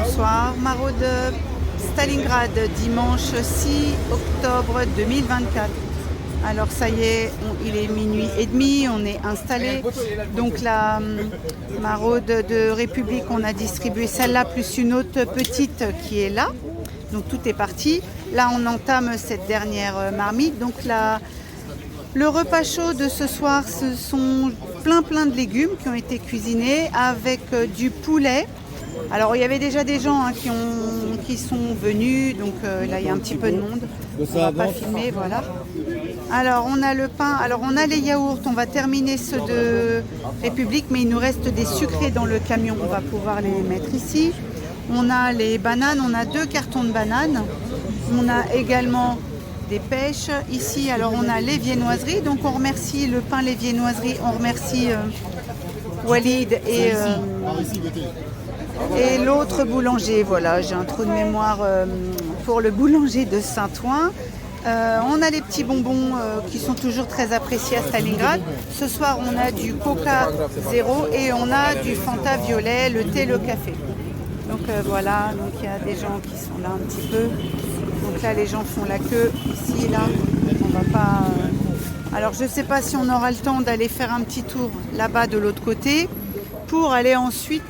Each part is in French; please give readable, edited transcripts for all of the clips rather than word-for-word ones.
bonsoir. Maraude Stalingrad, dimanche 6 octobre 2024. Alors ça y est, il est minuit et demi, on est installé. Donc la maraude de République, on a distribué celle-là plus une autre petite qui est là. Donc tout est parti. Là on entame cette dernière marmite. Donc le repas chaud de ce soir, ce sont plein de légumes qui ont été cuisinés avec du poulet. Alors il y avait déjà des gens qui sont venus, donc là il y a un petit peu de monde. On va pas filmer, voilà. Alors on a le pain, alors on a les yaourts, on va terminer ceux de République, mais il nous reste des sucrés dans le camion, on va pouvoir les mettre ici. On a les bananes, on a 2 cartons de bananes. On a également des pêches ici, alors on a les viennoiseries, donc on remercie le pain, les viennoiseries, on remercie Walid et l'autre boulanger. Voilà, j'ai un trou de mémoire pour le boulanger de Saint-Ouen. On a les petits bonbons qui sont toujours très appréciés à Stalingrad. Ce soir, on a du Coca zéro et on a du Fanta violet, le thé, le café. Donc voilà, donc il y a des gens qui sont là un petit peu. Donc là, les gens font la queue ici, là. On va pas. Alors, je ne sais pas si on aura le temps d'aller faire un petit tour là-bas de l'autre côté, pour aller ensuite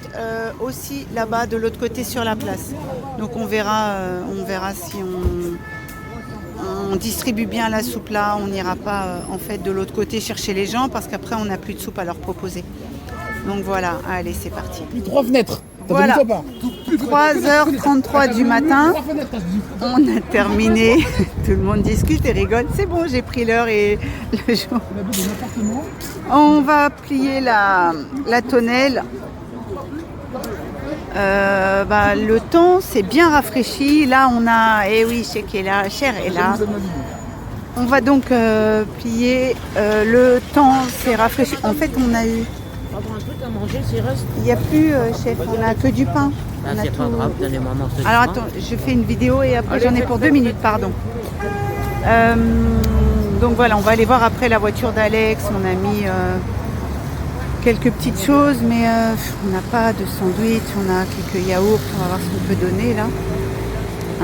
aussi là-bas de l'autre côté sur la place. Donc on verra si on distribue bien la soupe là, on n'ira pas en fait de l'autre côté chercher les gens parce qu'après on n'a plus de soupe à leur proposer. Donc voilà, allez c'est parti. Plus 3 fenêtres. Voilà, 3h33 du matin, on a terminé, tout le monde discute et rigole, c'est bon j'ai pris l'heure et le jour. On va plier la tonnelle, le temps s'est bien rafraîchi, là on a, oui Cher est là, on va donc plier, le temps s'est rafraîchi, en fait on a eu... Un truc à manger, s'il reste. Il n'y a plus, chef, on n'a que du pain. C'est pas grave, donnez-moi un morceau de Alors pain. attends, je fais une vidéo et après j'en ai pour 2 minutes, pardon. Donc voilà, on va aller voir après la voiture d'Alex. On a mis quelques petites choses, mais on n'a pas de sandwich, on a quelques yaourts, on va voir ce qu'on peut donner là.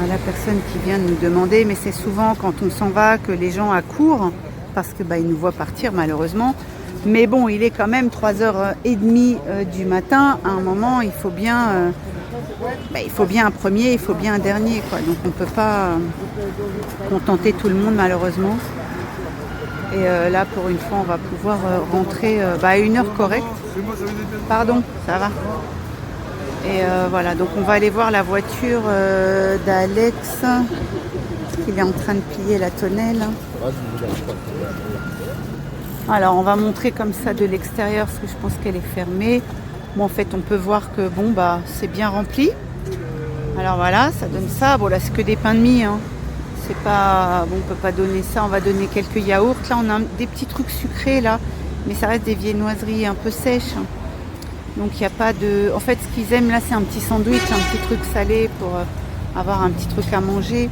À la personne qui vient de nous demander, mais c'est souvent quand on s'en va que les gens accourent, parce que ils nous voient partir malheureusement. Mais bon, il est quand même 3h30 du matin. À un moment, il faut bien un premier, il faut bien un dernier, quoi. Donc on ne peut pas contenter tout le monde malheureusement. Et là, pour une fois, on va pouvoir rentrer à une heure correcte. Pardon, ça va. Et voilà, donc on va aller voir la voiture d'Alex. Il est en train de plier la tonnelle. Alors on va montrer comme ça de l'extérieur parce que je pense qu'elle est fermée. Bon en fait on peut voir que c'est bien rempli. Alors voilà, ça donne ça. Bon là c'est que des pains de mie. Hein. C'est pas. Bon on peut pas donner ça, on va donner quelques yaourts. Là on a des petits trucs sucrés là, mais ça reste des viennoiseries un peu sèches. Donc il n'y a pas de. En fait ce qu'ils aiment là c'est un petit sandwich, un petit truc salé pour avoir un petit truc à manger.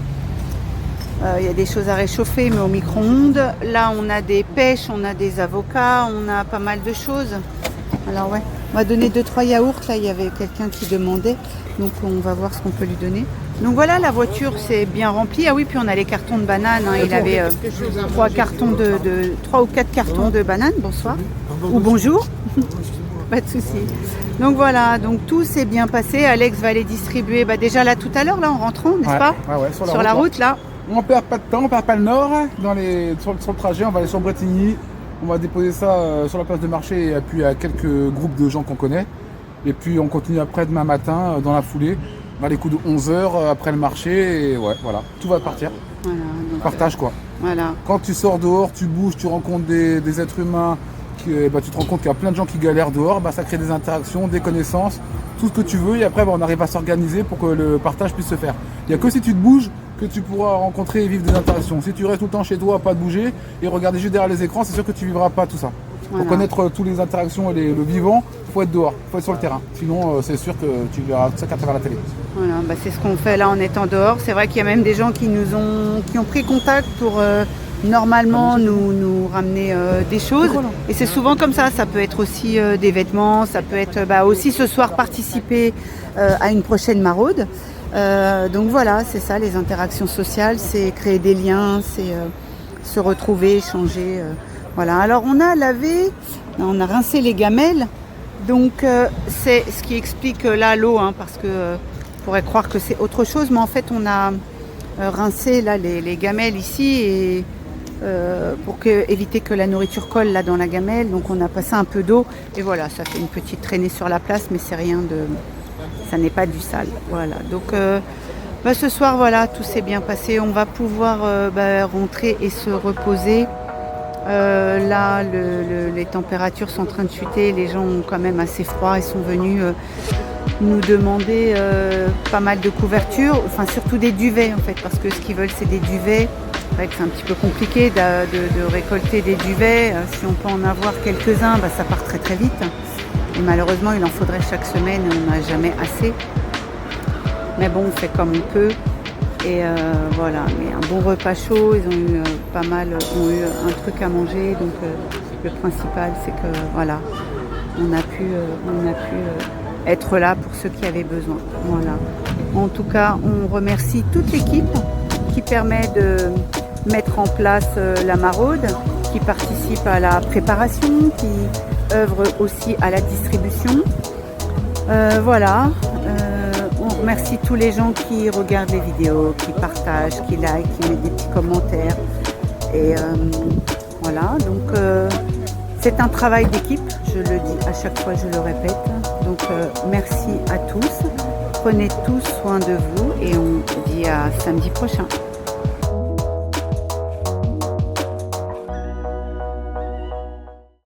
Il y a des choses à réchauffer, mais au micro-ondes. Là, on a des pêches, on a des avocats, on a pas mal de choses. Alors ouais, on va donner 2-3 yaourts. Là, il y avait quelqu'un qui demandait. Donc, on va voir ce qu'on peut lui donner. Donc voilà, la voiture, c'est bien remplie. Ah oui, puis on a les cartons de bananes. Hein. Il avait 3 ou 4 cartons de bananes. Bonsoir. Ou bonjour. Pas de souci. Donc voilà, donc tout s'est bien passé. Alex va les distribuer déjà là tout à l'heure, là en rentrant, n'est-ce pas? Sur la route, là. On perd pas de temps, on perd pas le nord. Sur le trajet, on va aller sur Bretigny. On va déposer ça sur la place de marché et puis à quelques groupes de gens qu'on connaît. Et puis on continue après demain matin dans la foulée. On va les coups de 11h après le marché et voilà, tout va partir. Voilà, donc, partage quoi. Voilà. Quand tu sors dehors, tu bouges, tu rencontres des êtres humains, tu te rends compte qu'il y a plein de gens qui galèrent dehors, ça crée des interactions, des connaissances, tout ce que tu veux et après on arrive à s'organiser pour que le partage puisse se faire. Il n'y a que si tu te bouges que tu pourras rencontrer et vivre des interactions. Si tu restes tout le temps chez toi, pas de bouger et regarder juste derrière les écrans, c'est sûr que tu vivras pas tout ça. Voilà. Pour connaître toutes les interactions et le vivant, il faut être dehors, il faut être sur le terrain. Sinon, c'est sûr que tu verras tout ça qu'à travers la télé. Voilà, c'est ce qu'on fait là en étant dehors. C'est vrai qu'il y a même des gens qui ont pris contact pour normalement nous ramener des choses. Et c'est souvent comme ça. Ça peut être aussi des vêtements, ça peut être aussi ce soir participer à une prochaine maraude. Donc voilà, c'est ça les interactions sociales, c'est créer des liens, c'est se retrouver, échanger. Voilà. Alors on a on a rincé les gamelles. Donc c'est ce qui explique là l'eau, parce que on pourrait croire que c'est autre chose, mais en fait on a rincé là les gamelles ici et pour éviter que la nourriture colle là dans la gamelle. Donc on a passé un peu d'eau et voilà, ça fait une petite traînée sur la place, mais c'est rien de, ça n'est pas du sale. Voilà. Donc ce soir voilà, tout s'est bien passé. On va pouvoir rentrer et se reposer. Là, les températures sont en train de chuter, les gens ont quand même assez froid, ils sont venus nous demander pas mal de couvertures, enfin surtout des duvets en fait, parce que ce qu'ils veulent c'est des duvets. C'est vrai que c'est un petit peu compliqué de récolter des duvets. Si on peut en avoir quelques-uns, ça part très très vite. Et malheureusement, il en faudrait chaque semaine, on n'a jamais assez. Mais bon, on fait comme on peut. Et voilà, mais un bon repas chaud, ils ont eu ont eu un truc à manger, donc le principal c'est que voilà, on a pu être là pour ceux qui avaient besoin. Voilà. En tout cas, on remercie toute l'équipe qui permet de mettre en place la maraude, qui participe à la préparation, qui œuvre aussi à la distribution. Voilà. On remercie tous les gens qui regardent les vidéos, qui partagent, qui likent, qui mettent des petits commentaires. Et voilà, donc c'est un travail d'équipe, je le dis à chaque fois, je le répète. Donc merci à tous, prenez tous soin de vous et on se dit à samedi prochain.